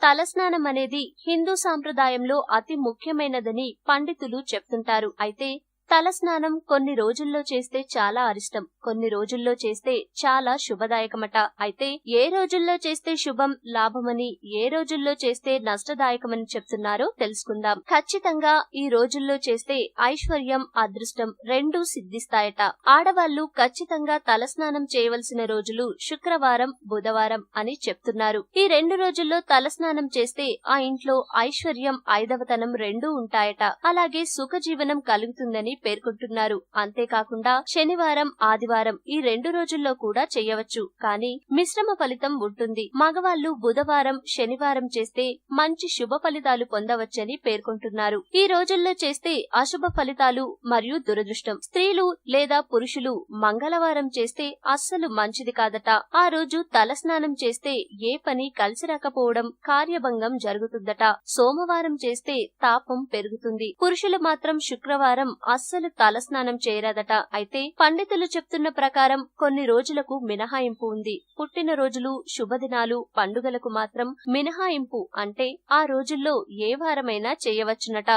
తలస్నానం అనేది హిందూ సాంప్రదాయంలో అతి ముఖ్యమైనదని పండితులు చెప్తుంటారు. అయితే తలస్నానం కొన్ని రోజుల్లో చేస్తే చాలా అరిష్టం, కొన్ని రోజుల్లో చేస్తే చాలా శుభదాయకమట. అయితే ఏ రోజుల్లో చేస్తే శుభం లాభమని, ఏ రోజుల్లో చేస్తే నష్టదాయకమని చెప్తున్నారో తెలుసుకుందాం. ఖచ్చితంగా ఈ రోజుల్లో చేస్తే ఐశ్వర్యం, అదృష్టం రెండూ సిద్ధిస్తాయట. ఆడవాళ్లు ఖచ్చితంగా తలస్నానం చేయవలసిన రోజులు శుక్రవారం, బుధవారం అని చెప్తున్నారు. ఈ 2 రోజుల్లో తలస్నానం చేస్తే ఆ ఇంట్లో ఐశ్వర్యం, ఐదవతనం రెండూ ఉంటాయట. అలాగే సుఖజీవనం కలుగుతుందని పేర్కొంటున్నారు. అంతేకాకుండా శనివారం, ఆదివారం ఈ 2 రోజుల్లో కూడా చేయవచ్చు, కానీ మిశ్రమ ఫలితం ఉంటుంది. మగవాళ్లు బుధవారం, శనివారం చేస్తే మంచి శుభ ఫలితాలు పొందవచ్చని పేర్కొంటున్నారు. ఈ రోజుల్లో చేస్తే అశుభ ఫలితాలు మరియు దురదృష్టం. స్త్రీలు లేదా పురుషులు మంగళవారం చేస్తే అస్సలు మంచిది కాదట. ఆ రోజు తలస్నానం చేస్తే ఏ పని కలిసి రాకపోవడం, కార్యభంగం జరుగుతుందట. సోమవారం చేస్తే తాపం పెరుగుతుంది. పురుషులు మాత్రం శుక్రవారం అస్సలు తలస్నానం చేయరాదట. అయితే పండితులు చెప్తున్న ప్రకారం కొన్ని రోజులకు మినహాయింపు ఉంది. పుట్టినరోజులు, శుభదినాలు, పండుగలకు మాత్రం మినహాయింపు, అంటే ఆ రోజుల్లో ఏ వారమైనా చేయవచ్చునట.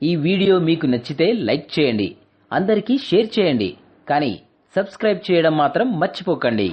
ఈ వీడియో మీకు నచ్చితే లైక్ చేయండి, అందరికీ షేర్ చేయండి, కానీ సబ్స్క్రైబ్ చేయడం మాత్రం మర్చిపోకండి.